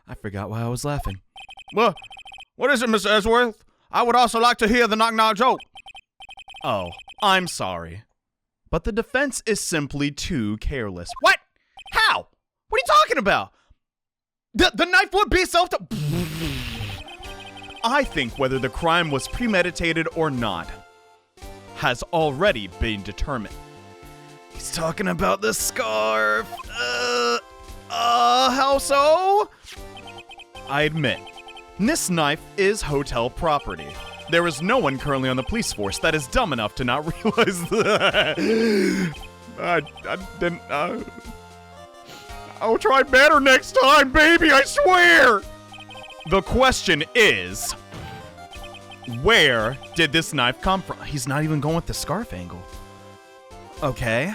I forgot why I was laughing. What is it, Mr. Edgeworth? I would also like to hear the knock-knock joke. Oh, I'm sorry. But the defense is simply too careless. What? How? What are you talking about? The knife would be I think whether the crime was premeditated or not has already been determined. He's talking about the scarf. How so? I admit, this knife is hotel property. There is no one currently on the police force that is dumb enough to not realize that. I didn't, I'll try better next time, baby, I swear! The question is, where did this knife come from? He's not even going with the scarf angle. Okay.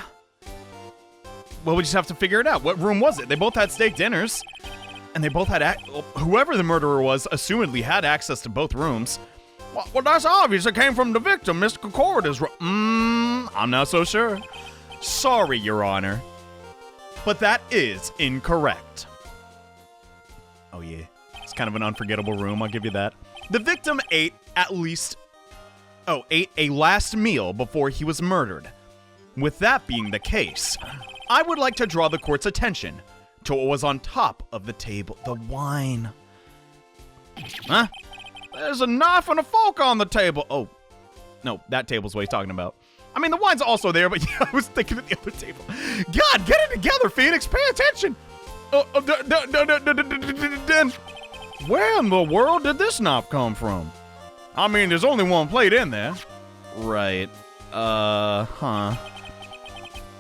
Well, we just have to figure it out. What room was it? They both had steak dinners. And they both had, whoever the murderer was, assumedly had access to both rooms. Well, that's obvious. It came from the victim. Mr. Concord is I'm not so sure. Sorry, Your Honor. But that is incorrect. Oh, yeah. It's kind of an unforgettable room. I'll give you that. The victim ate a last meal before he was murdered. With that being the case, I would like to draw the court's attention to what was on top of the table. The wine. Huh? There's a knife and a fork on the table. Oh, no, that table's what he's talking about. I mean, the wine's also there, but yeah, I was thinking of the other table. God, get it together, Phoenix. Pay attention. Where in the world did this knife come from? I mean, there's only one plate in there. Right.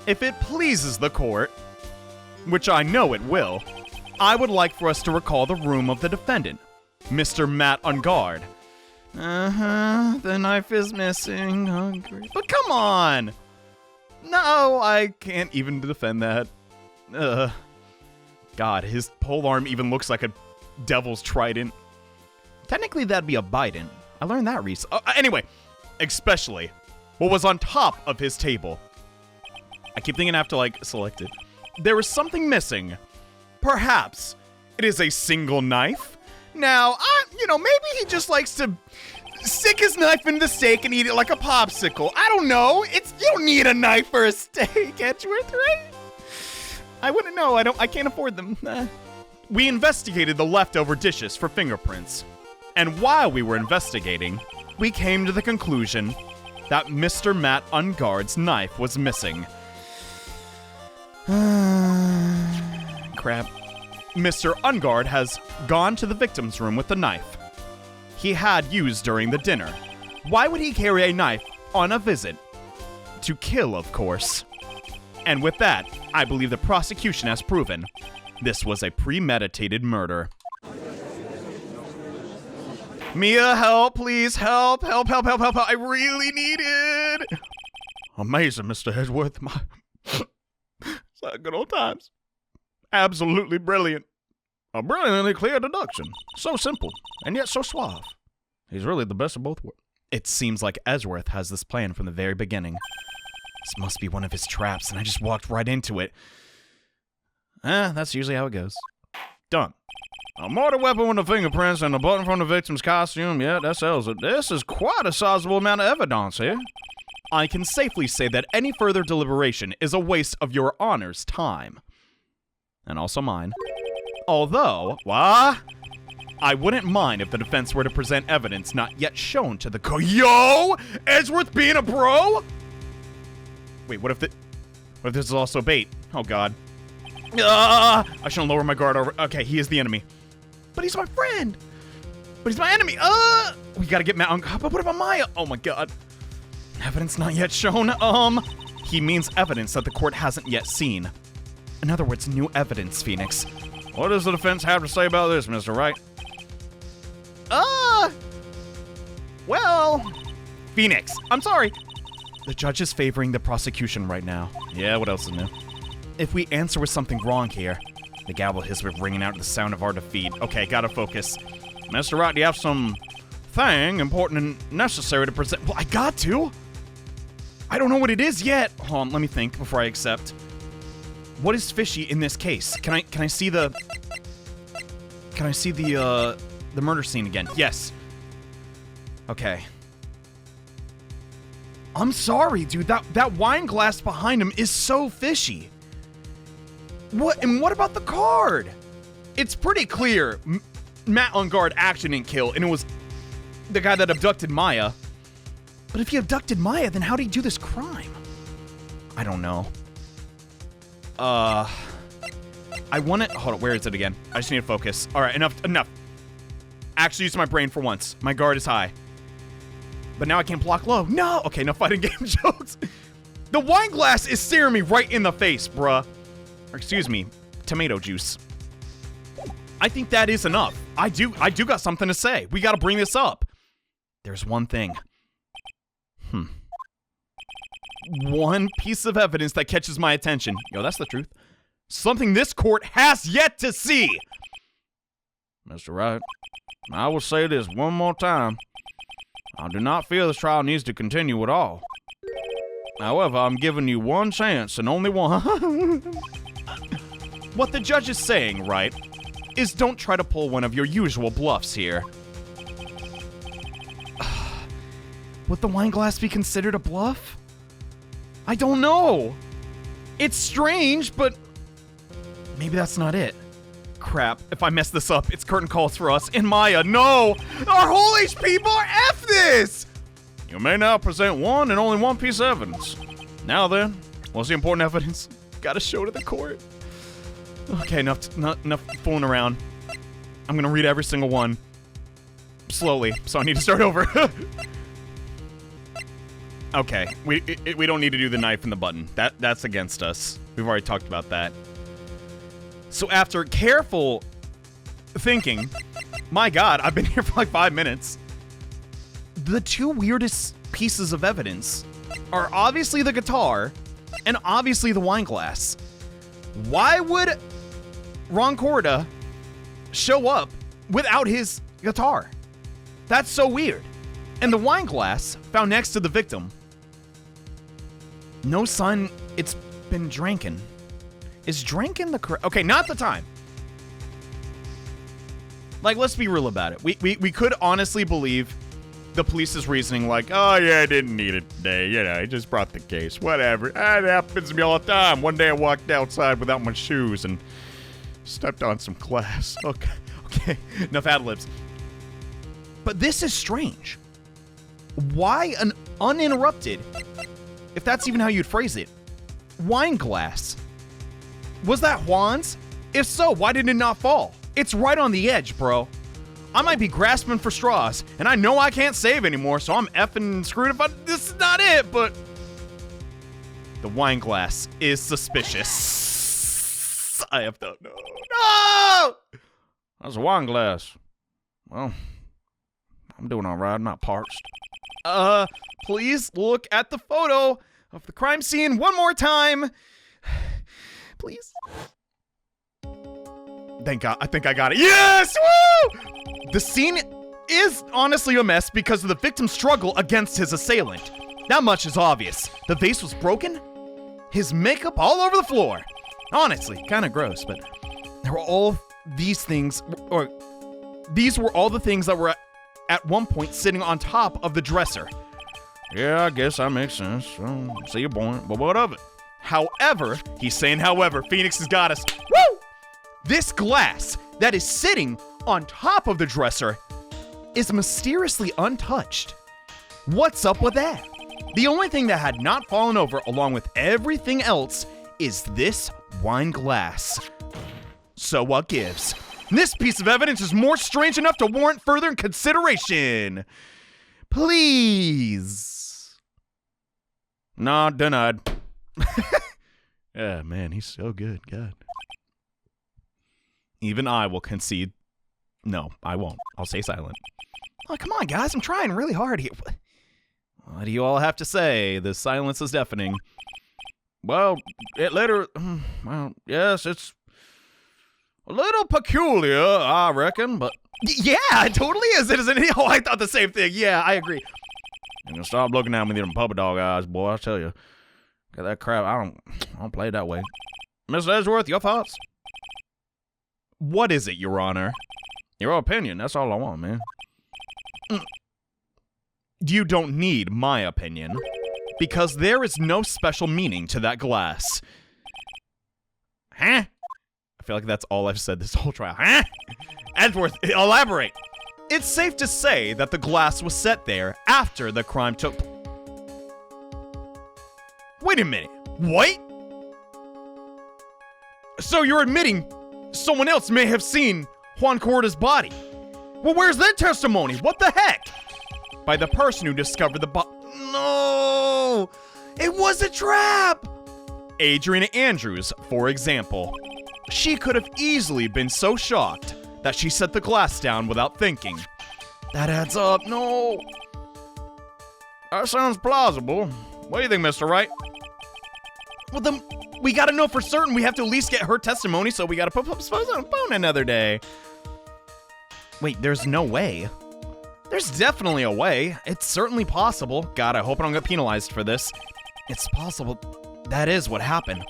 If it pleases the court, which I know it will, I would like for us to recall the room of the defendant, Mr. Matt Ungard. The knife is missing. But come on! No, I can't even defend that. God, his polearm even looks like a devil's trident. Technically, that'd be a bident. I learned that recently. Anyway, especially what was on top of his table. I keep thinking I have to, like, select it. There is something missing. Perhaps it is a single knife. Now, maybe he just likes to stick his knife into the steak and eat it like a popsicle. I don't know. You don't need a knife for a steak, Edgeworth, right? I wouldn't know. I can't afford them. We investigated the leftover dishes for fingerprints. And while we were investigating, we came to the conclusion that Mr. Matt Ungard's knife was missing. Crap. Mr. Ungard has gone to the victim's room with the knife he had used during the dinner. Why would he carry a knife on a visit? To kill, of course. And with that, I believe the prosecution has proven this was a premeditated murder. Mia, help, please, help. I really need it. Amazing, Mr. Edgeworth. It's like good old times. Absolutely brilliant. A brilliantly clear deduction. So simple, and yet so suave. He's really the best of both worlds. It seems like Edgeworth has this plan from the very beginning. This must be one of his traps, and I just walked right into it. That's usually how it goes. Done. A mortar weapon with the fingerprints and a button from the victim's costume. Yeah, that sells it. This is quite a sizable amount of evidence here. I can safely say that any further deliberation is a waste of Your Honor's time. And also mine. Although, I wouldn't mind if the defense were to present evidence not yet shown to the Yo! Edgeworth being a bro? Wait, what if this is also bait? Oh, God. I shouldn't lower my guard over. Okay, he is the enemy. But he's my friend. But he's my enemy. We gotta get Matt. But what about Maya? Oh, my God. Evidence not yet shown. He means evidence that the court hasn't yet seen. In other words, new evidence, Phoenix. What does the defense have to say about this, Mr. Wright? Well, Phoenix, I'm sorry. The judge is favoring the prosecution right now. Yeah, what else is new? If we answer with something wrong here, the gavel his we're ringing out the sound of our defeat. Okay, gotta focus. Mr. Wright, do you have some thing important and necessary to present? Well, I got to. I don't know what it is yet. Hold on, let me think before I accept. What is fishy in this case? Can I see the murder scene again? Yes. Okay. I'm sorry, dude. That wine glass behind him is so fishy. What about the card? It's pretty clear Matt on guard action and kill, and it was the guy that abducted Maya. But if he abducted Maya, then how did he do this crime? I don't know. I want it. Hold on, where is it again? I just need to focus. All right, enough. Actually use my brain for once. My guard is high. But now I can't block low. No! Okay, no fighting game jokes. The wine glass is staring me right in the face, bruh. Or excuse me, tomato juice. I think that is enough. I do got something to say. We gotta bring this up. There's one thing. One piece of evidence that catches my attention. Yo, that's the truth. Something this court has yet to see. Mr. Wright, I will say this one more time. I do not feel this trial needs to continue at all. However, I'm giving you one chance and only one. What the judge is saying, right, is don't try to pull one of your usual bluffs here. Would the wine glass be considered a bluff? I don't know. It's strange, but maybe that's not it. Crap, if I mess this up, it's curtain calls for us and Maya. No! Our whole HP bar, F this! You may now present one and only one piece of evidence. Now then, what's the important evidence? Gotta show to the court. Okay, enough fooling around. I'm gonna read every single one. Slowly, so I need to start over. Okay, we don't need to do the knife and the button. That's against us. We've already talked about that. So after careful thinking, my God, I've been here for like 5 minutes. The two weirdest pieces of evidence are obviously the guitar and obviously the wine glass. Why would Ron Corda show up without his guitar? That's so weird. And the wine glass found next to the victim. No sign it's been drinking. Is drinking the correct? Okay, not the time. Like, let's be real about it. We could honestly believe the police's reasoning, like, oh yeah, I didn't need it today. You know, I just brought the case. Whatever. That happens to me all the time. One day I walked outside without my shoes and stepped on some glass. Okay. Enough ad-libs. But this is strange. Why an uninterrupted, if that's even how you'd phrase it, wine glass? Was that Juan's? If so, why did it not fall? It's right on the edge, bro. I might be grasping for straws, and I know I can't save anymore, so I'm effing screwed if this is not it, but the wine glass is suspicious. I have to know. No! That's a wine glass. Well, I'm doing all right. I'm not parched. Please look at the photo of the crime scene one more time. Please. Thank God. I think I got it. Yes! Woo! The scene is honestly a mess because of the victim's struggle against his assailant. That much is obvious. The vase was broken, his makeup all over the floor. Honestly, kind of gross, but there were all these things, or these were all the things that were at one point sitting on top of the dresser. Yeah, I guess that makes sense. See your point, but what of it? However, he's saying however, Phoenix has got us. Woo! This glass that is sitting on top of the dresser is mysteriously untouched. What's up with that? The only thing that had not fallen over along with everything else is this wine glass. So what gives? This piece of evidence is more strange enough to warrant further consideration. Please. Nah, denied. Yeah, man, he's so good. God. Even I will concede. No, I won't. I'll stay silent. Oh, come on, guys. I'm trying really hard here. What do you all have to say? The silence is deafening. Well, yes, it's a little peculiar, I reckon, but yeah, it totally is. It isn't. Oh, I thought the same thing. Yeah, I agree. You can stop looking at me with them puppy dog eyes, boy. I tell you. Get that crap. I don't play it that way. Mr. Edgeworth, your thoughts? What is it, Your Honor? Your opinion. That's all I want, man. You don't need my opinion, because there is no special meaning to that glass. Huh? I feel like that's all I've said this whole trial. Huh? Edgeworth, elaborate. It's safe to say that the glass was set there after the crime took place. Wait a minute. What? So you're admitting someone else may have seen Juan Corda's body? Well, where's their testimony? What the heck? By the person who discovered the body. No! It was a trap! Adriana Andrews, for example. She could have easily been so shocked that she set the glass down without thinking. That adds up. No! That sounds plausible. What do you think, Mr. Wright? Well, then, we gotta know for certain. We have to at least get her testimony, so we gotta postpone another day. Wait, there's no way. There's definitely a way. It's certainly possible. God, I hope I don't get penalized for this. It's possible that is what happened.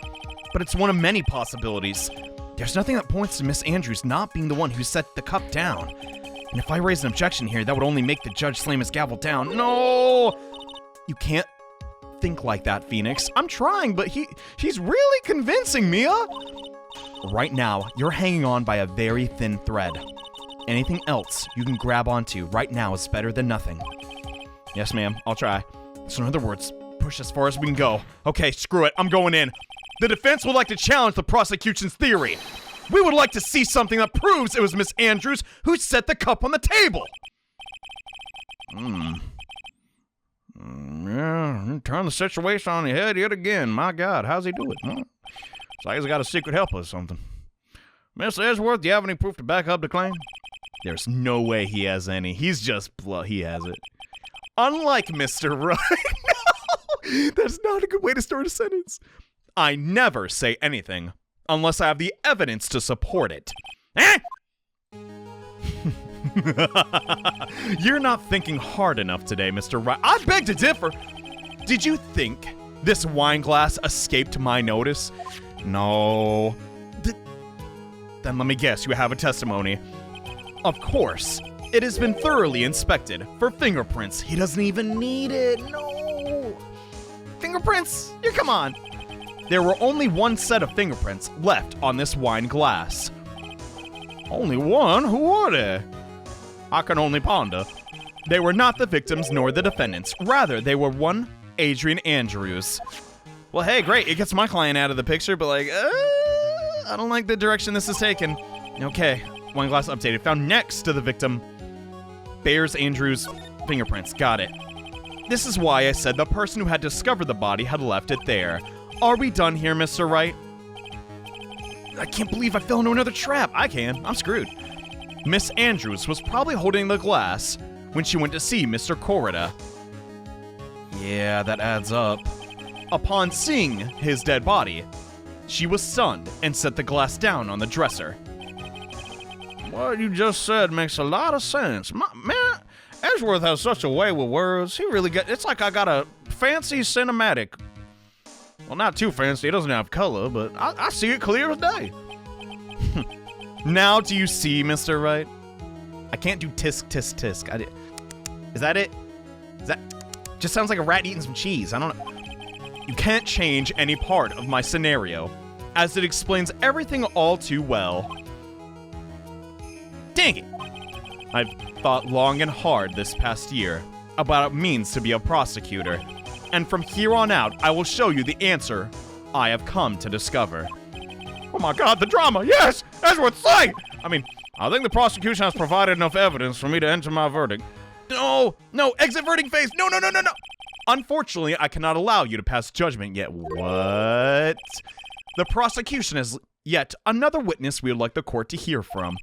But it's one of many possibilities. There's nothing that points to Miss Andrews not being the one who set the cup down. And if I raise an objection here, that would only make the judge slam his gavel down. No! You can't think like that, Phoenix. I'm trying, but he's really convincing me, Right now, you're hanging on by a very thin thread. Anything else you can grab onto right now is better than nothing. Yes, ma'am. I'll try. So in other words, push as far as we can go. Okay, screw it. I'm going in. The defense would like to challenge the prosecution's theory. We would like to see something that proves it was Miss Andrews who set the cup on the table. Yeah, turn the situation on your head yet again. My God, how's he do it? Huh? It's like he's got a secret helper or something. Mr. Edgeworth, do you have any proof to back up the claim? There's no way he has any. He's just he has it. Unlike Mr. Wright. No, that's not a good way to start a sentence. I never say anything unless I have the evidence to support it. Eh? You're not thinking hard enough today, Mr. Wright. I beg to differ. Did you think this wine glass escaped my notice? No. Then let me guess, you have a testimony. Of course. It has been thoroughly inspected for fingerprints. He doesn't even need it. No. Fingerprints? Come on. There were only one set of fingerprints left on this wine glass. Only one? Who were they? I can only ponder. They were not the victims nor the defendants. Rather, they were one Adriana Andrews. Well, hey, great. It gets my client out of the picture, but I don't like the direction this is taken. Okay, wine glass updated. Found next to the victim. Bears Andrews' fingerprints. Got it. This is why I said the person who had discovered the body had left it there. Are we done here, Mr. Wright? I can't believe I fell into another trap. I can. I'm screwed. Miss Andrews was probably holding the glass when she went to see Mr. Corda. Yeah, that adds up. Upon seeing his dead body, she was stunned and set the glass down on the dresser. What you just said makes a lot of sense. Man, Edgeworth has such a way with words. He really it's like I got a fancy cinematic. Well, not too fancy. It doesn't have color, but I see it clear as day. Now do you see, Mr. Wright? I can't do tisk, tisk, tisk. Is that it? Is that... Just sounds like a rat eating some cheese. I don't know. You can't change any part of my scenario, as it explains everything all too well. Dang it! I've thought long and hard this past year about what it means to be a prosecutor, and from here on out, I will show you the answer I have come to discover. Oh my God, the drama! Yes! Edgeworth, say! I mean, I think the prosecution has provided enough evidence for me to enter my verdict. No! No! Exit verdict phase! No, no, no, no, no! Unfortunately, I cannot allow you to pass judgment yet. What? The prosecution has yet another witness we would like the court to hear from.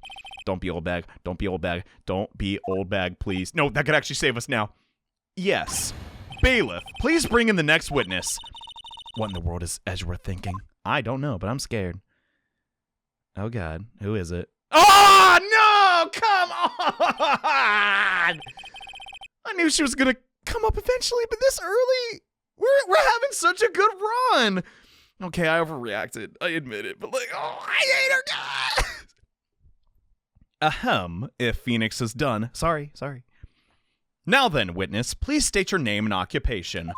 Don't be old bag. Don't be old bag. Don't be old bag, please. No, that could actually save us now. Yes. Bailiff, please bring in the next witness. What in the world is Edgeworth thinking? I don't know, but I'm scared. Oh God, who is it? Oh no! Come on! I knew she was gonna come up eventually, but this early? We're having such a good run. Okay, I overreacted. I admit it, but like, oh, I hate her, guys. Ahem, if Phoenix is done. Sorry. Now then, witness, please state your name and occupation.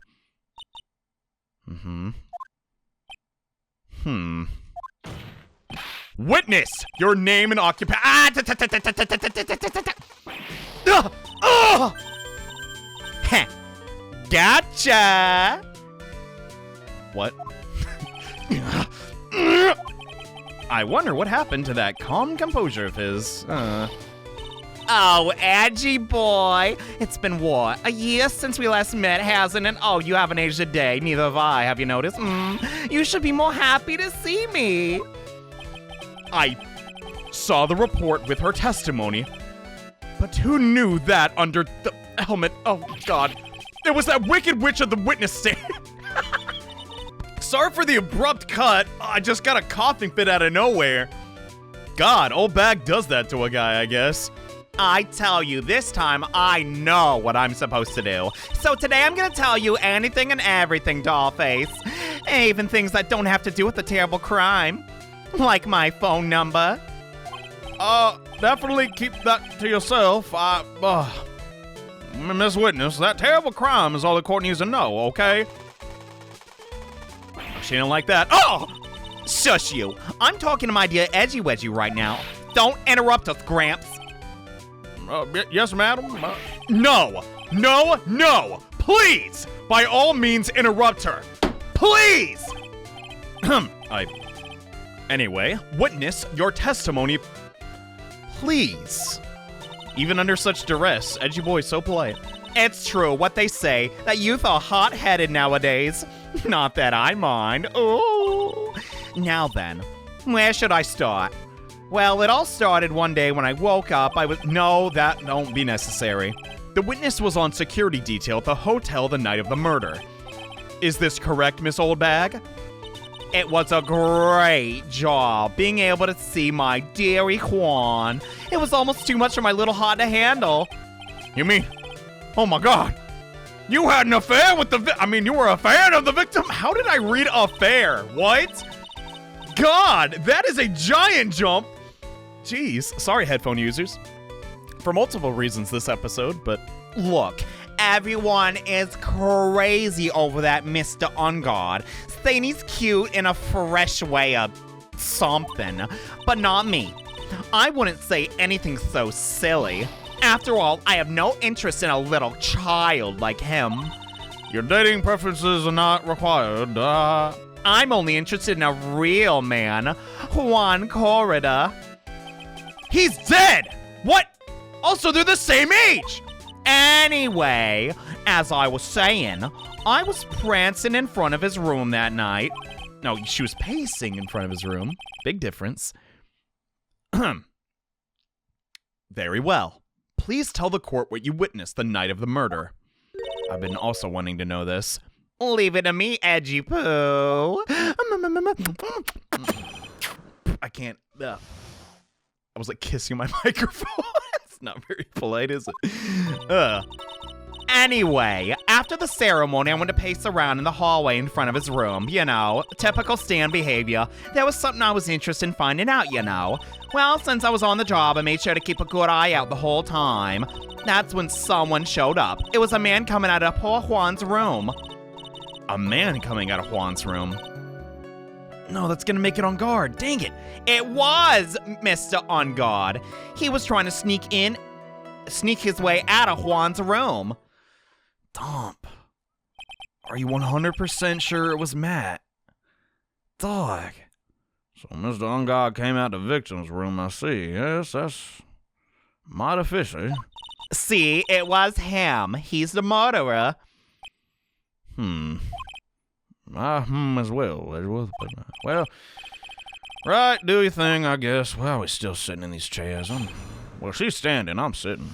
Witness, your name and occupation. Gotcha. What? I wonder what happened to that calm composure of his. Oh, Edgy boy. It's been what? A year since we last met, hasn't it? Oh, you haven't aged a day. Neither have I. Have you noticed? You should be more happy to see me. I saw the report with her testimony, but who knew that under the helmet? Oh, God. It was that wicked witch of the witness stand. Sorry for the abrupt cut. I just got a coughing fit out of nowhere. God, old bag does that to a guy, I guess. I tell you, this time I know what I'm supposed to do. So today I'm gonna tell you anything and everything, Dollface. Even things that don't have to do with a terrible crime. Like my phone number. Definitely keep that to yourself. Miss Witness, that terrible crime is all the court needs to know, okay? She didn't like that. Oh! Shush you. I'm talking to my dear Edgy Wedgy right now. Don't interrupt us, Gramps. Yes, madam? No! Please! By all means, interrupt her. Please! Anyway, witness your testimony, please. Even under such duress, Edgy Boy's so polite. It's true what they say, that youth are hot-headed nowadays. Not that I mind. Oh. Now then, where should I start? Well, it all started one day when I woke up. No, that don't be necessary. The witness was on security detail at the hotel the night of the murder. Is this correct, Miss Oldbag? It was a great job being able to see my dearie Juan. It was almost too much for my little heart to handle. You mean, oh my God, you had an affair with you were a fan of the victim? How did I read affair? What? God, that is a giant jump. Jeez, sorry headphone users. For multiple reasons this episode, but look, everyone is crazy over that Mr. Ungod, saying he's cute in a fresh way of something, but not me. I wouldn't say anything so silly. After all, I have no interest in a little child like him. Your dating preferences are not required. I'm only interested in a real man, Juan Corrida. He's dead! What? Also, they're the same age! Anyway, as I was saying, I was prancing in front of his room that night. No, she was pacing in front of his room. Big difference. Very well. Please tell the court what you witnessed the night of the murder. I've been also wanting to know this. Leave it to me, Edgy Poo. I can't. I was like kissing my microphone. It's not very polite, is it? Anyway, after the ceremony, I went to pace around in the hallway in front of his room. You know, typical Stan behavior. There was something I was interested in finding out, you know. Well, since I was on the job, I made sure to keep a good eye out the whole time. That's when someone showed up. It was a man coming out of poor Juan's room. A man coming out of Juan's room? No, that's gonna make it on guard. Dang it. It was Mr. On Guard. He was trying to sneak his way out of Juan's room. Dump. Are you 100% sure it was Matt? Dog. So Mr. Ungod came out the victim's room, I see. Yes, that's mighty fishy. See, it was him. He's the murderer. As well, Edgeworth. Well, right, do your thing, I guess. Well, we're still sitting in these chairs. Well, she's standing, I'm sitting.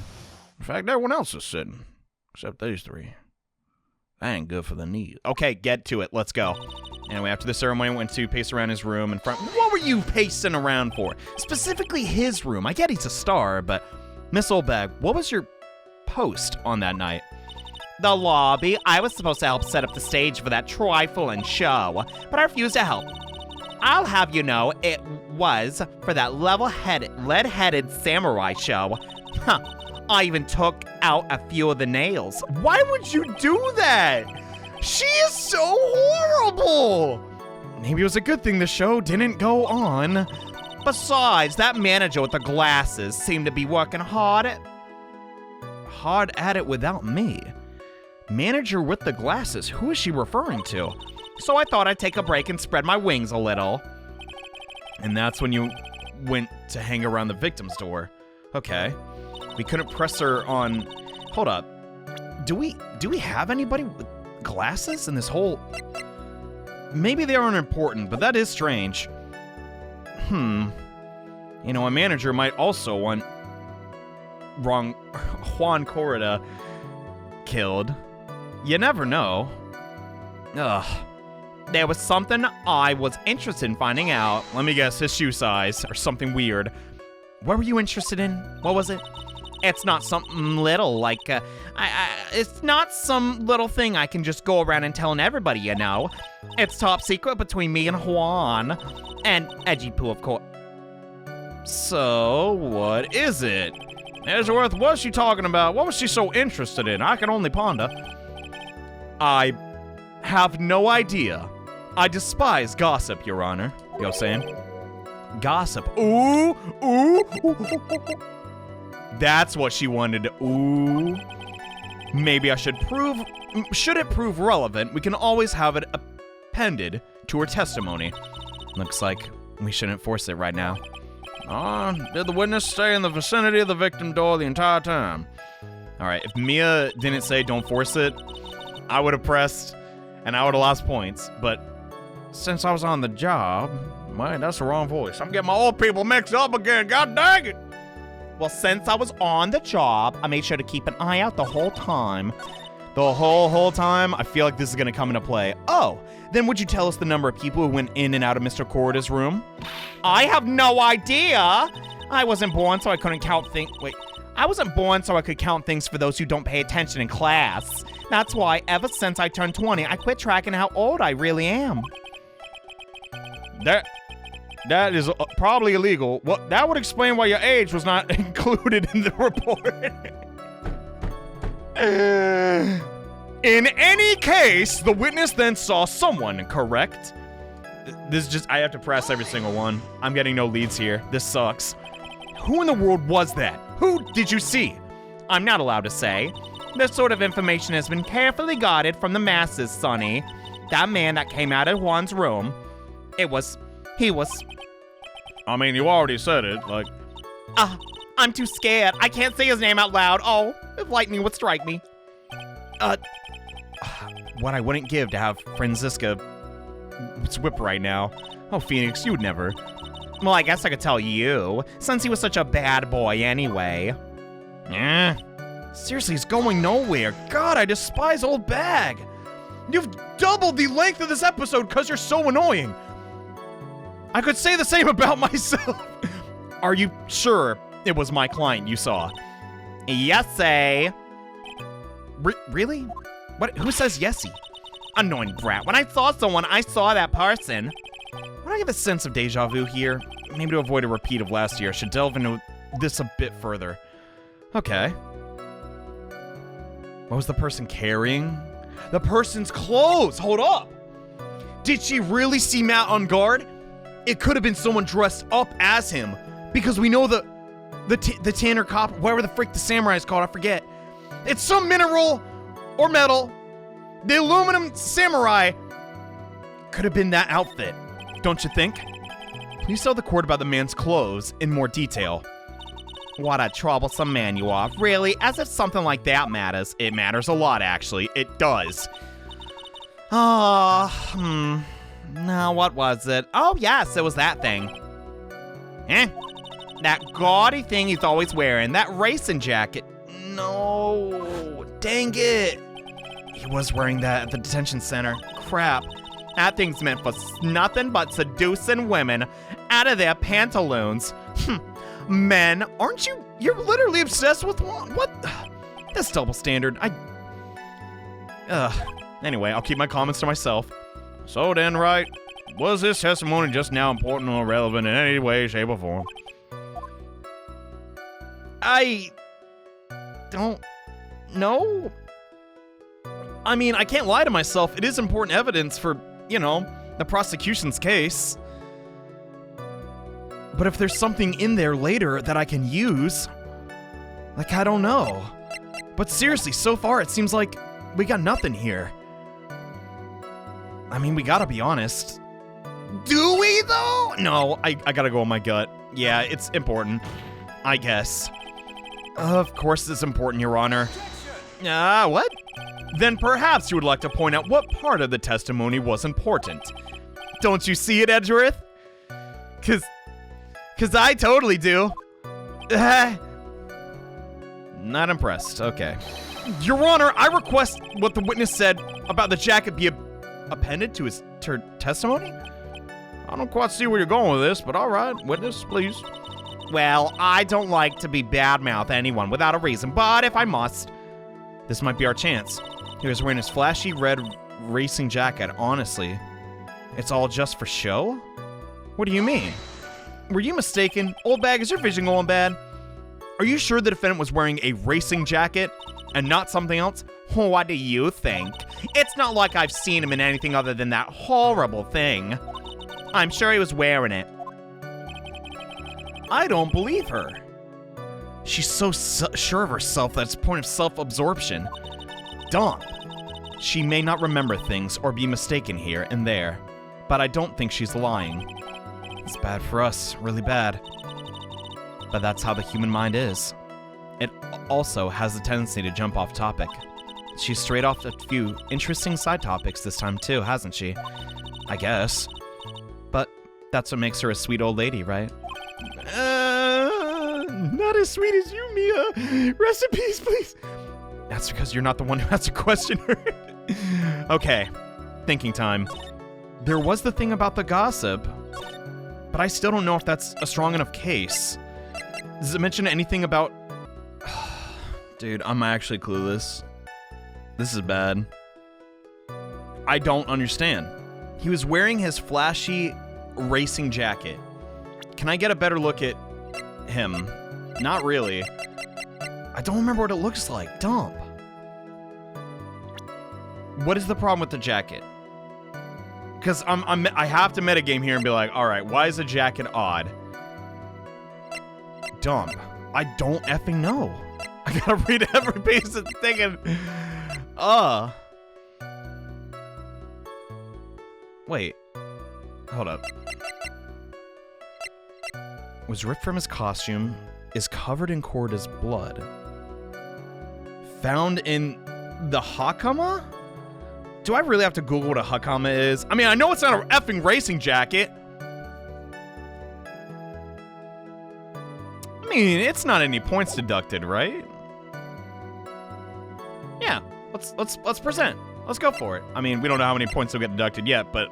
In fact, everyone else is sitting, except these three. That ain't good for the knees. Okay, get to it. Let's go. Anyway, after the ceremony, I went to pace around his room in front. What were you pacing around for? Specifically his room. I get he's a star, but Miss Oldbag, what was your post on that night? the lobby. I was supposed to help set up the stage for that trifling show, but I refused to help. I'll have you know, it was for that lead-headed samurai show. Huh. I even took out a few of the nails. Why would you do that? She is so horrible. Maybe it was a good thing the show didn't go on. Besides, that manager with the glasses seemed to be working hard at it without me. Manager with the glasses, who is she referring to? So I thought I'd take a break and spread my wings a little. And that's when you went to hang around the victim's door. Okay. We couldn't press her on... Hold up. Do we have anybody with glasses in this whole... Maybe they aren't important, but that is strange. You know, a manager might also want Juan Corrida killed. You never know. Ugh. There was something I was interested in finding out. Let me guess, his shoe size or something weird. What were you interested in? What was it? It's not something little, like, it's not some little thing I can just go around and telling everybody, you know. It's top secret between me and Juan. And Edgy Poo, of course. So, what is it? Edgeworth, what's she talking about? What was she so interested in? I can only ponder. I have no idea. I despise gossip, Your Honor. You know what I'm saying? Gossip. Ooh. That's what she wanted. Ooh. Maybe I should should it prove relevant, we can always have it appended to her testimony. Looks like we shouldn't force it right now. Did the witness stay in the vicinity of the victim door the entire time? Alright, if Mia didn't say don't force it, I would have pressed and I would have lost points. But since I was on the job, man, that's the wrong voice. I'm getting my old people mixed up again, god dang it! Well, since I was on the job, I made sure to keep an eye out the whole time. The whole time? I feel like this is gonna come into play. Oh, then would you tell us the number of people who went in and out of Mr. Corrida's room? I have no idea. I wasn't born, so I couldn't count things. Wait, I wasn't born so I could count things for those who don't pay attention in class. That's why, ever since I turned 20, I quit tracking how old I really am. That is probably illegal. Well, that would explain why your age was not included in the report. In any case, the witness then saw someone, correct? This is just, I have to press every single one. I'm getting no leads here. This sucks. Who in the world was that? Who did you see? I'm not allowed to say. This sort of information has been carefully guarded from the masses, Sonny. That man that came out of Juan's room, he was... I mean, you already said it, like... I'm too scared. I can't say his name out loud. Oh, if lightning would strike me. What I wouldn't give to have Franziska whip right now. Oh, Phoenix, you would never. Well, I guess I could tell you, since he was such a bad boy anyway. Seriously, he's going nowhere. God, I despise old Bag. You've doubled the length of this episode because you're so annoying. I could say the same about myself. Are you sure it was my client you saw? Yesy. Really? What? Who says yesy? Annoying brat. When I saw someone, I saw that person. When I get a sense of deja vu here, maybe to avoid a repeat of last year, I should delve into this a bit further. Okay. What was the person carrying? The person's clothes! Hold up! Did she really see Matt on guard? It could have been someone dressed up as him, because we know the tanner cop, whatever the frick the samurai is called, I forget. It's some mineral or metal. The aluminum samurai could have been that outfit, don't you think? Please tell the court about the man's clothes in more detail. What a troublesome man you are. Really? As if something like that matters. It matters a lot, actually. It does. Now, what was it? Oh, yes, it was that thing. That gaudy thing he's always wearing. That racing jacket. No. Dang it. He was wearing that at the detention center. Crap. That thing's meant for nothing but seducing women out of their pantaloons. Men, aren't you? You're literally obsessed with one. What? That's double standard. Anyway, I'll keep my comments to myself. So then, Wright, was this testimony just now important or relevant in any way, shape, or form? I don't know. I mean, I can't lie to myself. It is important evidence for, you know, the prosecution's case. But if there's something in there later that I can use, like, I don't know. But seriously, so far it seems like we got nothing here. I mean, we gotta be honest. Do we, though? No, I gotta go on my gut. Yeah, it's important. I guess. Of course it's important, Your Honor. What? Then perhaps you would like to point out what part of the testimony was important. Don't you see it, Edgeworth? Cause I totally do. Not impressed. Okay. Your Honor, I request what the witness said about the jacket be appended to his testimony? I don't quite see where you're going with this, but all right, witness, please. Well, I don't like to be badmouth anyone without a reason, but if I must, this might be our chance. He was wearing his flashy red racing jacket. Honestly, it's all just for show? What do you mean? Were you mistaken? Old bag, is your vision going bad? Are you sure the defendant was wearing a racing jacket and not something else? What do you think? It's not like I've seen him in anything other than that horrible thing. I'm sure he was wearing it. I don't believe her. She's so sure of herself that it's a point of self-absorption. Dumb. She may not remember things or be mistaken here and there, but I don't think she's lying. It's bad for us, really bad. But that's how the human mind is. It also has a tendency to jump off topic. She's strayed off a few interesting side topics this time too, hasn't she? I guess. But that's what makes her a sweet old lady, right? Not as sweet as you, Mia. Rest in peace, please. That's because you're not the one who has to question her. Okay, thinking time. There was the thing about the gossip, but I still don't know if that's a strong enough case. Does it mention anything about... Dude, I'm actually clueless. This is bad. I don't understand. He was wearing his flashy racing jacket. Can I get a better look at him? Not really. I don't remember what it looks like. Dump. What is the problem with the jacket? Because I have to metagame here and be like, all right, why is the jacket odd? Dump. I don't effing know. I gotta read every piece of thinking. Wait. Hold up. Was ripped from his costume, is covered in Corda's blood. Found in the Hakama? Do I really have to Google what a Hakama is? I mean, I know it's not an effing racing jacket. I mean, it's not any points deducted, right? Yeah, let's present. Let's go for it. I mean, we don't know how many points will get deducted yet, but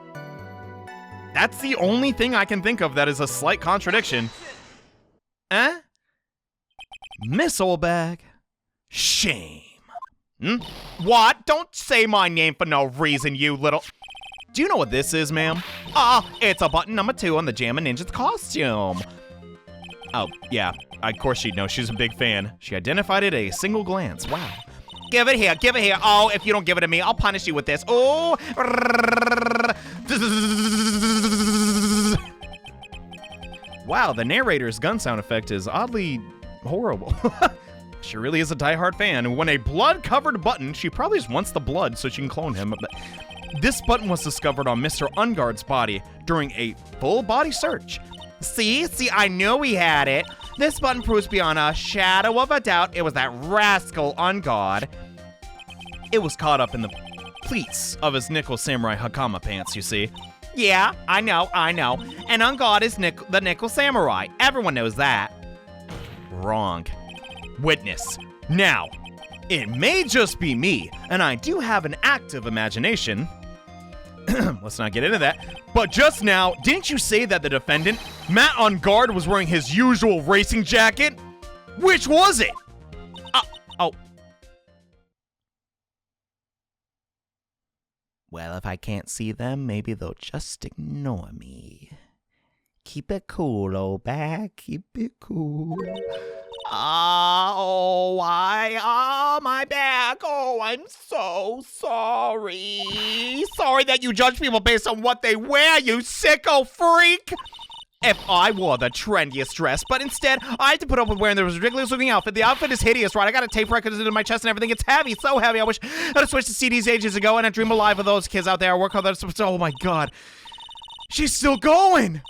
that's the only thing I can think of that is a slight contradiction. Eh? Miss Oldbag. Shame. What? Don't say my name for no reason, you little... Do you know what this is, ma'am? It's a button number 2 on the Jammin' Ninja's costume. Oh, yeah. Of course she'd know. She's a big fan. She identified it at a single glance. Wow. Give it here, give it here. Oh, if you don't give it to me, I'll punish you with this. Oh. Wow, the narrator's gun sound effect is oddly horrible. She really is a diehard fan. When a blood-covered button, she probably just wants the blood so she can clone him. But this button was discovered on Mr. Ungard's body during a full-body search. See, I knew he had it. This button proves beyond a shadow of a doubt it was that rascal Ungard. It was caught up in the pleats of his nickel samurai Hakama pants, you see. Yeah, I know. And Ungard is the nickel samurai. Everyone knows that. Wrong. Witness. Now, it may just be me, and I do have an active imagination. Let's not get into that. But just now, didn't you say that the defendant, Matt Ungard, was wearing his usual racing jacket? Which was it? Well, if I can't see them, maybe they'll just ignore me. Keep it cool, old bag. Keep it cool. Oh, my back. Oh, I'm so sorry. Sorry that you judge people based on what they wear, you sicko freak. If I wore the trendiest dress, but instead, I had to put up with wearing the ridiculous looking outfit. The outfit is hideous, right? I got a tape records into my chest and everything. It's heavy, so heavy. I wish I'd have switched to CDs ages ago, and I dream alive of those kids out there. I work hard. Oh my God. She's still going.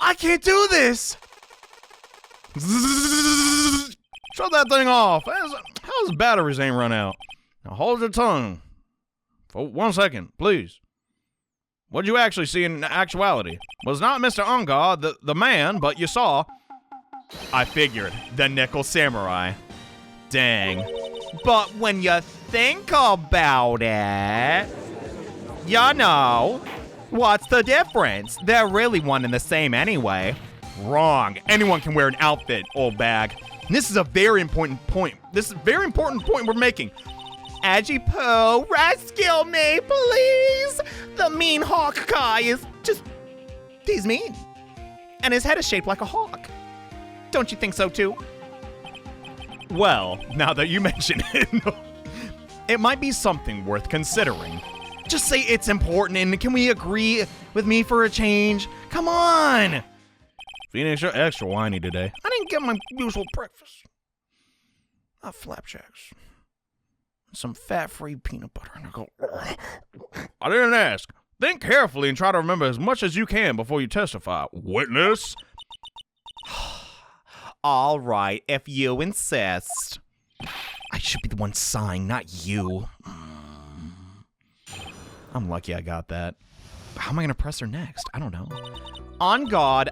I can't do this. Shut that thing off. How's batteries ain't run out? Now hold your tongue. For 1 second, please. What'd you actually see in actuality? Was not Mr. Ungar, the man, but you saw. I figured. The Nickel Samurai. Dang. But when you think about it, you know, what's the difference? They're really one and the same anyway. Wrong. Anyone can wear an outfit, old bag. And this is a very important point. This is a very important point we're making. Edgy Pooh, rescue me, please! The mean hawk guy is just... he's mean. And his head is shaped like a hawk. Don't you think so, too? Well, now that you mention it, it might be something worth considering. Just say it's important, and can we agree with me for a change? Come on! Phoenix, you're extra whiny today. I didn't get my usual breakfast. Not flapjacks. Some fat-free peanut butter. And I go, I didn't ask. Think carefully and try to remember as much as you can before you testify. Witness? All right, if you insist. I should be the one sighing, not you. I'm lucky I got that. How am I going to press her next? I don't know. On God.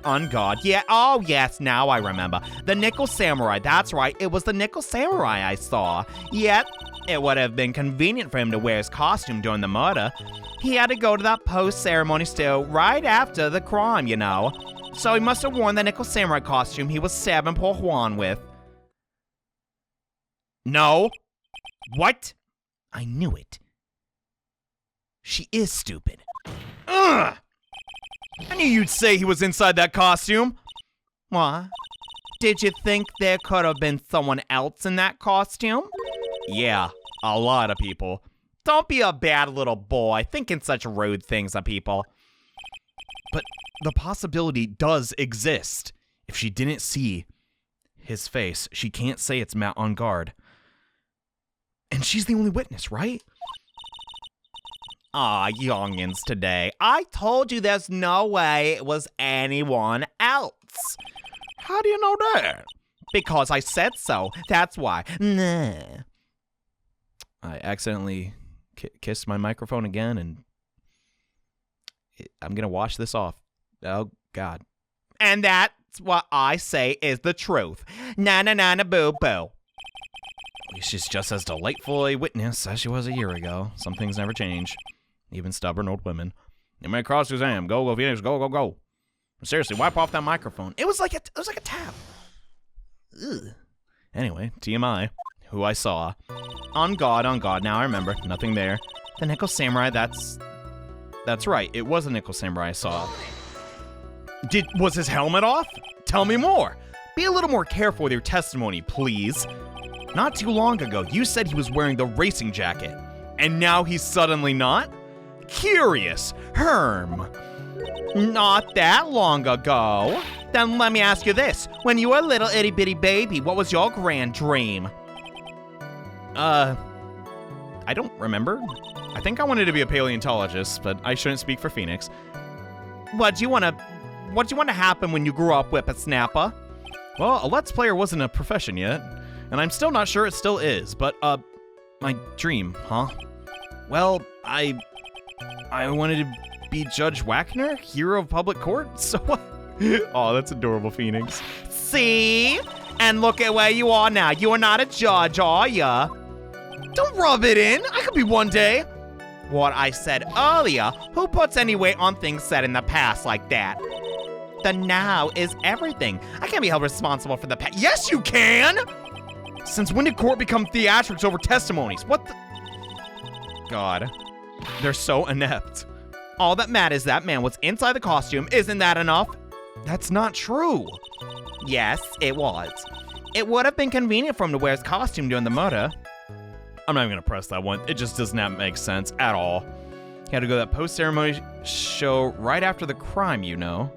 Yeah, oh yes, now I remember. The Nickel Samurai, that's right. It was the Nickel Samurai I saw. Yet, it would have been convenient for him to wear his costume during the murder. He had to go to that post-ceremony still right after the crime, you know. So he must have worn the Nickel Samurai costume he was stabbing poor Juan with. No. What? I knew it. She is stupid. Ugh! I knew you'd say he was inside that costume. What? Did you think there could have been someone else in that costume? Yeah, a lot of people. Don't be a bad little boy thinking such rude things of people. But the possibility does exist. If she didn't see his face, she can't say it's Matt on guard. And she's the only witness, right? Aw, youngins today. I told you there's no way it was anyone else. How do you know that? Because I said so. That's why. Nah. I accidentally kissed my microphone again, and I'm gonna wash this off. Oh, God. And that's what I say is the truth. Na-na-na-na-boo-boo. She's just as delightful a witness as she was a year ago. Some things never change. Even stubborn old women. They may cross exam. Go, Phoenix. Go. Seriously, wipe off that microphone. It was like a tap. Ugh. Anyway, TMI. Who I saw. On God. Now I remember. Nothing there. The Nickel Samurai, that's right. It was a Nickel Samurai I saw. Was his helmet off? Tell me more. Be a little more careful with your testimony, please. Not too long ago, you said he was wearing the racing jacket. And now he's suddenly not? Curious. Herm. Not that long ago. Then let me ask you this. When you were a little itty-bitty baby, what was your grand dream? I don't remember. I think I wanted to be a paleontologist, but I shouldn't speak for Phoenix. What'd you want to happen when you grew up, whippersnapper? Well, a Let's Player wasn't a profession yet, and I'm still not sure it still is, but, my dream, huh? Well, I wanted to be Judge Wagner, hero of public court, so what? Oh, that's adorable, Phoenix. See? And look at where you are now. You are not a judge, are ya? Don't rub it in. I could be one day. What I said earlier, who puts any weight on things said in the past like that? The now is everything. I can't be held responsible for the past. Yes, you can! Since when did court become theatrics over testimonies? What the... God. They're so inept. All that matters, that man was inside the costume. Isn't that enough? That's not true. Yes, it was. It would have been convenient for him to wear his costume during the murder. I'm not even gonna press that one. It just does not make sense at all. He had to go to that post-ceremony show right after the crime, you know.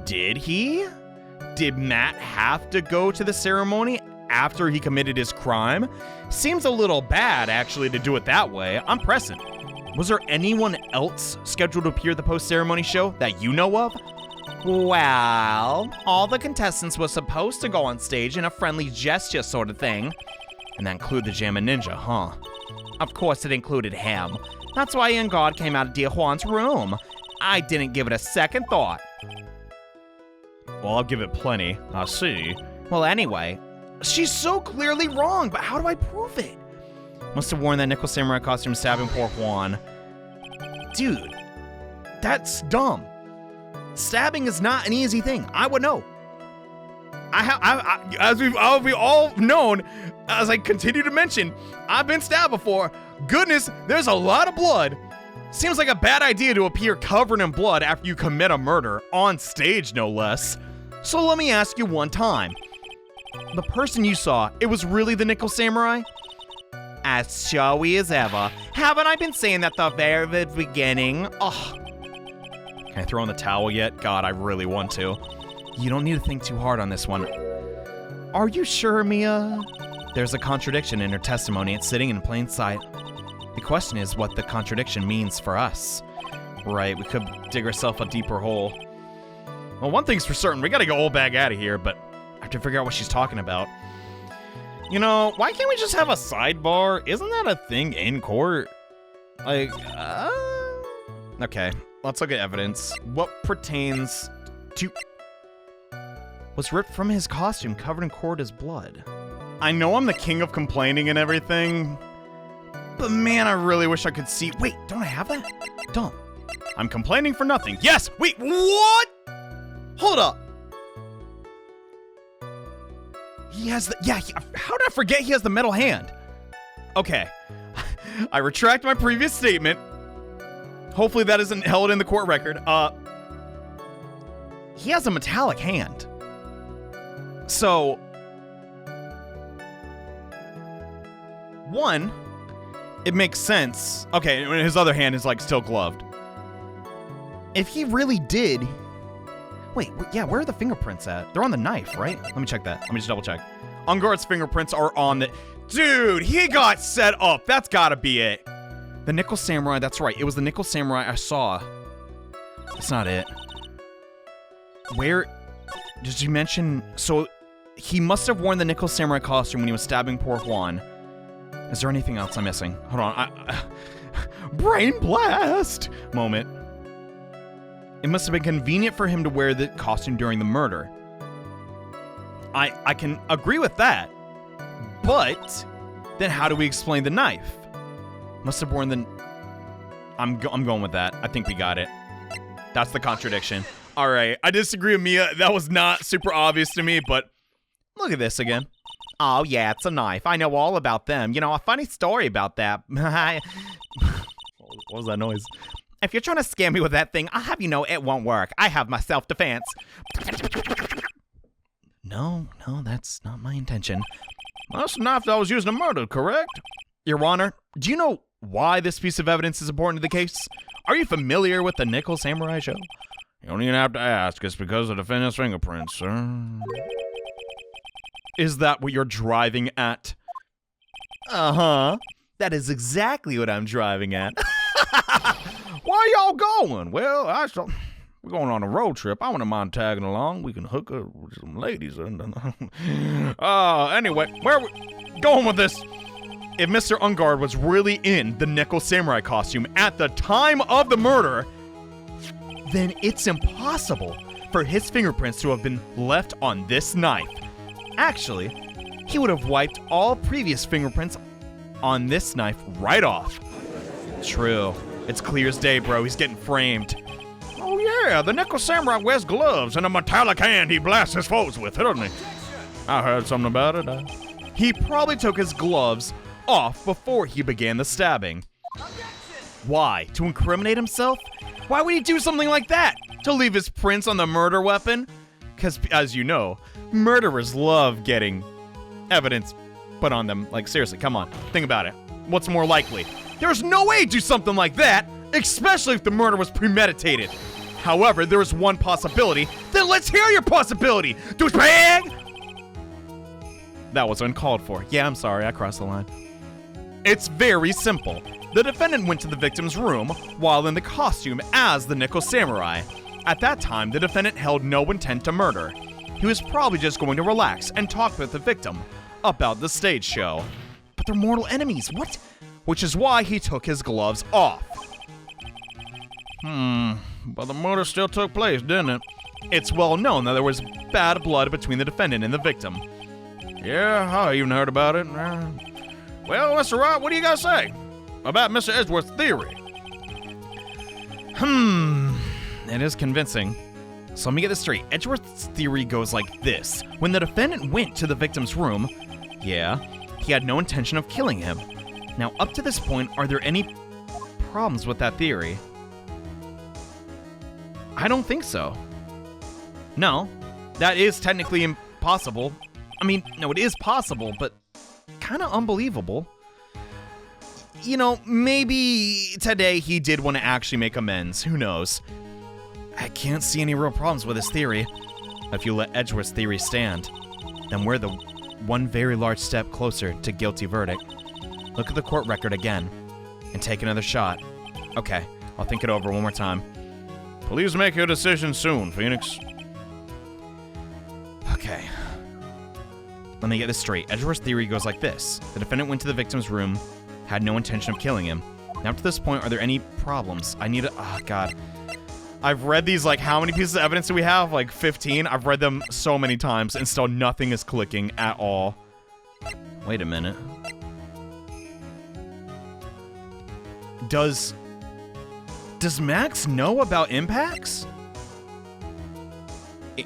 Did he? Did Matt have to go to the ceremony after he committed his crime? Seems a little bad, actually, to do it that way. I'm pressing. Was there anyone else scheduled to appear at the post-ceremony show that you know of? Well, all the contestants were supposed to go on stage in a friendly gesture sort of thing. And that included the Jammin' Ninja, huh? Of course it included him. That's why Ian God came out of Dear Juan's room. I didn't give it a second thought. Well, I'll give it plenty. I see. Well, anyway, she's so clearly wrong, but how do I prove it? Must have worn that Nickel Samurai costume stabbing poor Juan. Dude, that's dumb. Stabbing is not an easy thing. I would know. As we've all known, as I continue to mention, I've been stabbed before. Goodness, there's a lot of blood. Seems like a bad idea to appear covered in blood after you commit a murder, on stage no less. So let me ask you one time. The person you saw, it was really the Nickel Samurai? As showy as ever. Haven't I been saying that the very beginning? Ugh. Can I throw in the towel yet? God, I really want to. You don't need to think too hard on this one. Are you sure, Mia? There's a contradiction in her testimony. It's sitting in plain sight. The question is what the contradiction means for us. Right, we could dig ourselves a deeper hole. Well, one thing's for certain, we gotta go old bag out of here, but I have to figure out what she's talking about. You know, why can't we just have a sidebar? Isn't that a thing in court? Like, okay, let's look at evidence. What pertains to... Was ripped from his costume, covered in Corda's blood. I know I'm the king of complaining and everything, but man, I really wish I could see... Wait, don't I have that? Don't. I'm complaining for nothing. Yes! Wait, what? Hold up. He has the... Yeah, how did I forget he has the metal hand? Okay. I retract my previous statement. Hopefully that isn't held in the court record. He has a metallic hand. So... One, it makes sense. Okay, his other hand is like still gloved. If he really did... Wait, yeah, where are the fingerprints at? They're on the knife, right? Let me check that. Let me just double check. Unguard's fingerprints are on the... Dude, he got set up. That's gotta be it. The Nickel Samurai, that's right. It was the Nickel Samurai I saw. That's not it. Where... Did you mention... So, he must have worn the Nickel Samurai costume when he was stabbing poor Juan. Is there anything else I'm missing? Hold on. Brain blast moment. It must have been convenient for him to wear the costume during the murder. I can agree with that. But then how do we explain the knife? Must have worn the... I'm going with that. I think we got it. That's the contradiction. All right. I disagree with Mia. That was not super obvious to me, but look at this again. Oh, yeah, it's a knife. I know all about them. You know, a funny story about that. What was that noise? If you're trying to scare me with that thing, I'll have you know it won't work. I have my self-defense. No, that's not my intention. That's the knife that was used in the murder, correct? Your Honor, do you know why this piece of evidence is important to the case? Are you familiar with the Nickel Samurai show? You don't even have to ask. It's because of the defendant's fingerprints, sir. Is that what you're driving at? Uh-huh. That is exactly what I'm driving at. Where y'all going? Well, we're going on a road trip. I wouldn't mind tagging along. We can hook up with some ladies. Anyway, where are we going with this? If Mr. Ungard was really in the Nickel Samurai costume at the time of the murder, then it's impossible for his fingerprints to have been left on this knife. Actually, he would have wiped all previous fingerprints on this knife right off. True. It's clear as day, bro. He's getting framed. Oh, yeah. The Nickel Samurai wears gloves and a metallic hand he blasts his foes with, doesn't he? I heard something about it. He probably took his gloves off before he began the stabbing. Why? To incriminate himself? Why would he do something like that? To leave his prints on the murder weapon? Because, as you know, murderers love getting evidence put on them. Like, seriously, come on. Think about it. What's more likely? There's no way he'd do something like that, especially if the murder was premeditated. However, there is one possibility. Then let's hear your possibility, douchebag! That was uncalled for. Yeah, I'm sorry, I crossed the line. It's very simple. The defendant went to the victim's room while in the costume as the Nickel Samurai. At that time, the defendant held no intent to murder. He was probably just going to relax and talk with the victim about the stage show. But they're mortal enemies, what? Which is why he took his gloves off. But the murder still took place, didn't it? It's well known that there was bad blood between the defendant and the victim. Yeah, I even heard about it. Well, Mr. Wright, what do you guys say about Mr. Edgeworth's theory? It is convincing. So let me get this straight. Edgeworth's theory goes like this. When the defendant went to the victim's room, yeah, he had no intention of killing him. Now, up to this point, are there any problems with that theory? I don't think so. No, that is technically impossible. I mean, no, it is possible, but kind of unbelievable. You know, maybe today he did want to actually make amends. Who knows? I can't see any real problems with his theory. If you let Edgeworth's theory stand, then we're the one very large step closer to guilty verdict. Look at the court record again and take another shot. Okay, I'll think it over one more time. Please make your decision soon, Phoenix. Okay. Let me get this straight. Edgeworth's theory goes like this. The defendant went to the victim's room, had no intention of killing him. Now, up to this point, are there any problems? I need to... Oh, God. I've read these, like, how many pieces of evidence do we have? Like, 15? I've read them so many times, and still nothing is clicking at all. Wait a minute. Does Max know about impacts?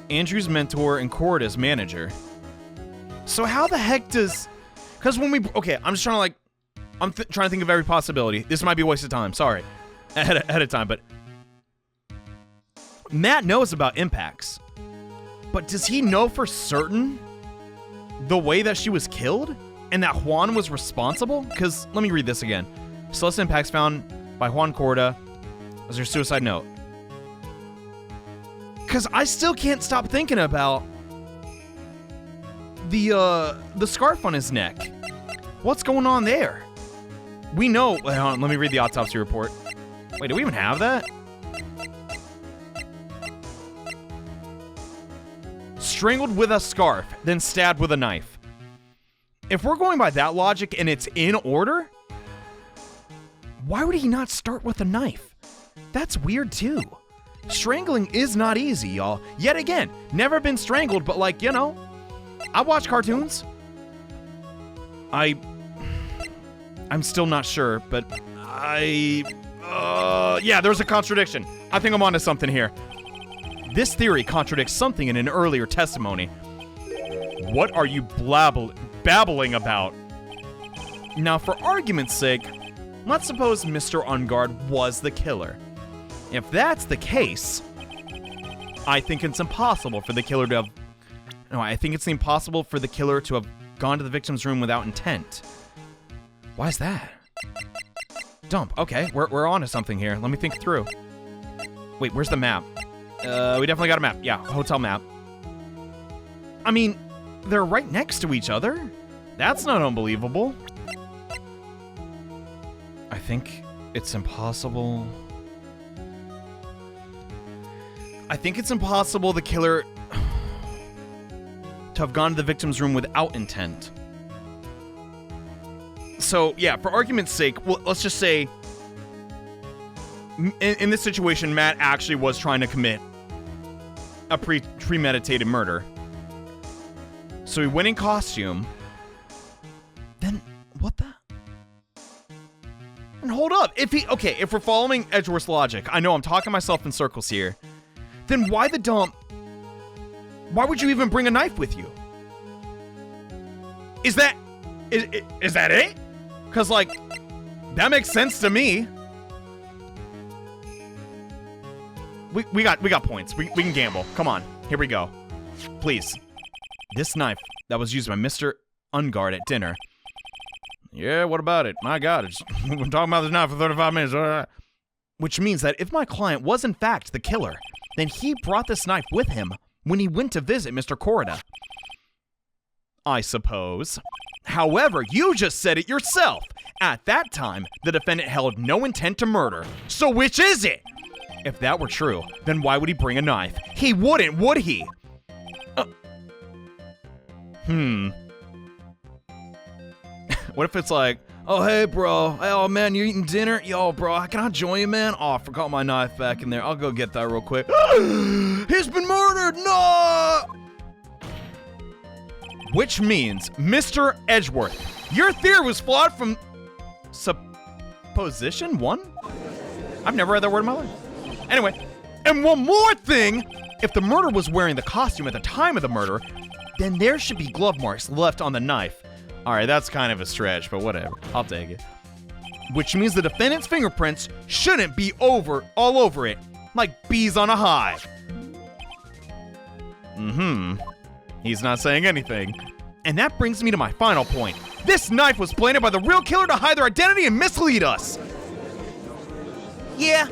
Andrew's mentor and Corda's manager. So how the heck does... Because when we... Okay, I'm just trying to, like... I'm trying to think of every possibility. This might be a waste of time. Sorry. Ahead of time, but... Matt knows about impacts. But does he know for certain the way that she was killed? And that Juan was responsible? Because, let me read this again. Celeste impacts found by Juan Corda as her suicide note. Because I still can't stop thinking about the scarf on his neck. What's going on there? We know... Hold on, let me read the autopsy report. Wait, do we even have that? Strangled with a scarf, then stabbed with a knife. If we're going by that logic and it's in order, why would he not start with a knife? That's weird too. Strangling is not easy, y'all. Yet again, never been strangled, but like, you know, I watch cartoons. I'm still not sure, but yeah, there's a contradiction. I think I'm onto something here. This theory contradicts something in an earlier testimony. What are you babbling about? Now, for argument's sake, let's suppose Mr. Ungard was the killer. If that's the case, I think it's impossible for the killer to have... No, I think it's impossible for the killer to have gone to the victim's room without intent. Why is that? Dump. Okay, we're on to something here. Let me think through. Wait, where's the map? We definitely got a map. Yeah, hotel map. I mean, they're right next to each other. That's not unbelievable. I think it's impossible. I think it's impossible the killer to have gone to the victim's room without intent. So, yeah, for argument's sake, well, let's just say in this situation, Matt actually was trying to commit a premeditated murder. So he went in costume. Then, what the? And hold up. If we're following Edgeworth's logic, I know I'm talking myself in circles here. Then why the dump? Why would you even bring a knife with you? Is that it? Because, like, that makes sense to me. We got points. We can gamble. Come on. Here we go. Please. This knife that was used by Mr. Ungard at dinner. Yeah, what about it? My God, we've been talking about this knife for 35 minutes. Which means that if my client was in fact the killer, then he brought this knife with him when he went to visit Mr. Corrida. I suppose. However, you just said it yourself. At that time, the defendant held no intent to murder. So which is it? If that were true, then why would he bring a knife? He wouldn't, would he? What if it's like, oh, hey, bro. Oh, man, you eating dinner? Yo, bro, can I join you, man? Oh, I forgot my knife back in there. I'll go get that real quick. He's been murdered! No! Which means, Mr. Edgeworth, your theory was flawed from supposition 1? I've never read that word in my life. Anyway, and one more thing. If the murderer was wearing the costume at the time of the murder, then there should be glove marks left on the knife. All right, that's kind of a stretch, but whatever. I'll take it. Which means the defendant's fingerprints shouldn't be all over it, like bees on a hive. He's not saying anything. And that brings me to my final point. This knife was planted by the real killer to hide their identity and mislead us. Yeah,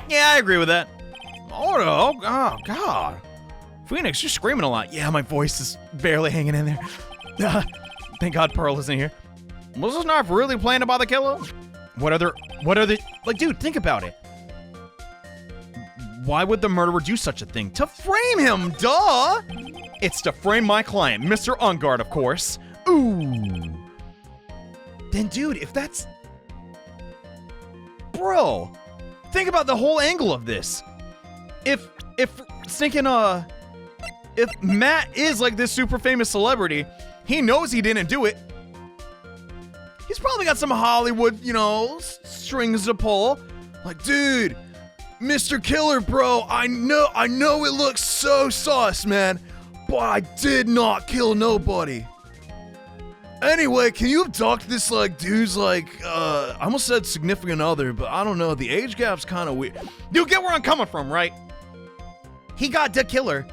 I agree with that. Oh, God. Phoenix, you're screaming a lot. Yeah, my voice is barely hanging in there. Thank God Pearl isn't here. Was this knife really planted by the killer? What other, like, dude, think about it. Why would the murderer do such a thing? To frame him, duh! It's to frame my client, Mr. Ungard, of course. Ooh. Then, dude, if that's... Bro, think about the whole angle of this. If Matt is like this super famous celebrity, he knows he didn't do it. He's probably got some Hollywood, strings to pull. Like, dude, Mr. Killer, bro, I know it looks so sus, man, but I did not kill nobody. Anyway, can you abduct this, dude's, I almost said significant other, but I don't know, the age gap's kind of weird. You get where I'm coming from, right? He got the killer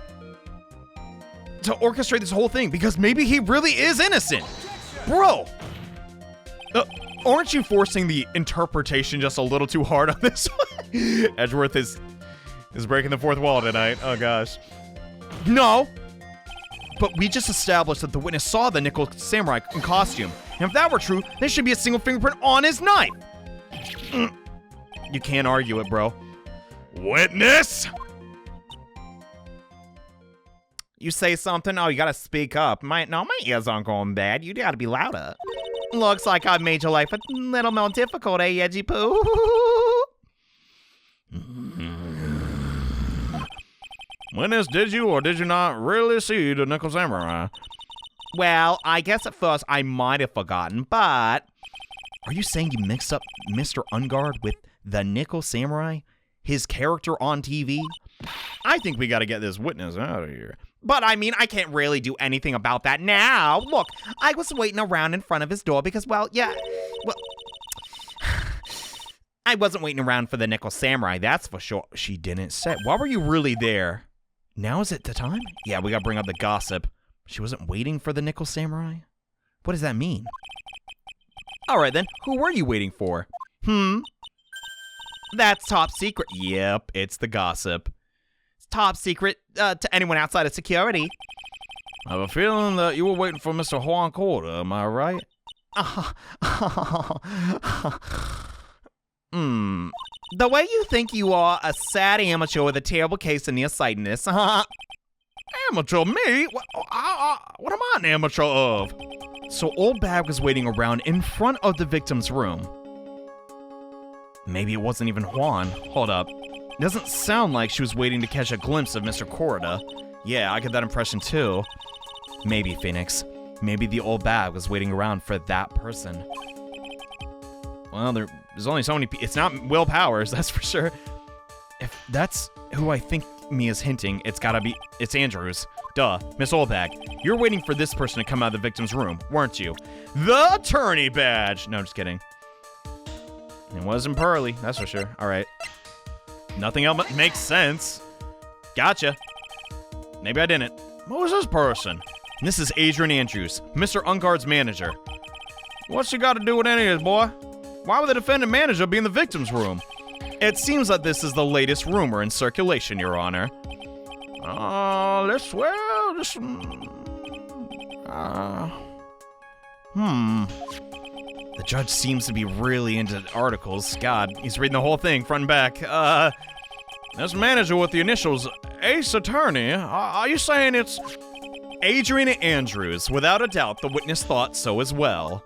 to orchestrate this whole thing because maybe he really is innocent. Bro, aren't you forcing the interpretation just a little too hard on this one? Edgeworth is breaking the fourth wall tonight. Oh, gosh. No. But we just established that the witness saw the nickel samurai in costume. And if that were true, there should be a single fingerprint on his knife. You can't argue it, bro. Witness! You say something? Oh, you gotta speak up. My ears aren't going bad. You gotta be louder. Looks like I've made your life a little more difficult, eh, Edgy Poo? Witness, did you or did you not really see the nickel samurai? Well, I guess at first I might have forgotten, but... Are you saying you mixed up Mr. Ungard with the nickel samurai? His character on TV? I think we gotta get this witness out of here. But I mean, I can't really do anything about that now. Look, I was waiting around in front of his door because, I wasn't waiting around for the nickel samurai, that's for sure. She didn't say. Why were you really there? Now is it the time? Yeah, we gotta bring up the gossip. She wasn't waiting for the nickel samurai? What does that mean? Alright then, who were you waiting for? That's top secret. Yep, it's the gossip. It's top secret to anyone outside of security. I have a feeling that you were waiting for Mr. Juan Corda, am I right? The way you think you are a sad amateur with a terrible case of nearsightedness. Amateur? Me? What am I an amateur of? So old Bab was waiting around in front of the victim's room. Maybe it wasn't even Juan. Hold up. It doesn't sound like she was waiting to catch a glimpse of Mr. Corrida. Yeah, I get that impression too. Maybe, Phoenix. Maybe the old Bab was waiting around for that person. Well, there's only so many people. It's not Will Powers, that's for sure. If that's who I think me is hinting it's Andrews. Duh, Miss Oldbag, you're waiting for this person to come out of the victim's room, weren't you? The attorney badge! No, just kidding. It wasn't Pearly, that's for sure. Alright. Nothing else makes sense. Gotcha. Maybe I didn't. Who is this person? This is Adrian Andrews, Mr. Unguard's manager. What's she got to do with any of this, boy? Why would the defendant manager be in the victim's room? It seems that this is the latest rumor in circulation, Your Honor. The judge seems to be really into articles. God, he's reading the whole thing, front and back. This manager with the initials Ace Attorney, are you saying it's... Adrian Andrews, without a doubt, the witness thought so as well.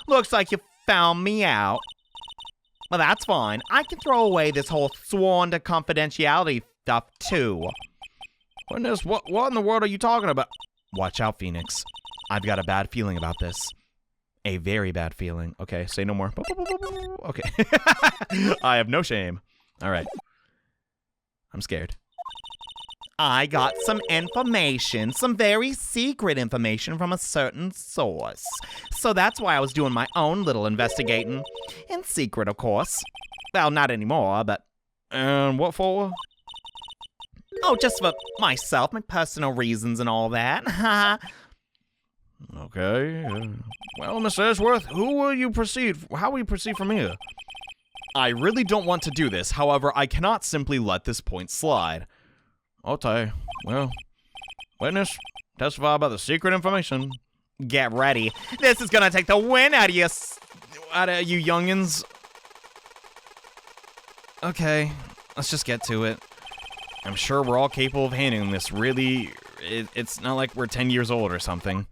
Looks like you found me out. Well, that's fine. I can throw away this whole sworn to confidentiality stuff, too. Witness, what in the world are you talking about? Watch out, Phoenix. I've got a bad feeling about this. A very bad feeling. Okay, say no more. Okay. I have no shame. All right. I'm scared. I got some information, some very secret information from a certain source. So that's why I was doing my own little investigating. In secret, of course. Well, not anymore, but... And what for? Oh, just for myself, my personal reasons and all that. Okay. Well, Miss Edgeworth, how will you proceed from here? I really don't want to do this. However, I cannot simply let this point slide. Okay. Well, witness, testify about the secret information. Get ready. This is gonna take the wind out of you youngins. Okay, let's just get to it. I'm sure we're all capable of handling this. Really, it's not like we're 10 years old or something.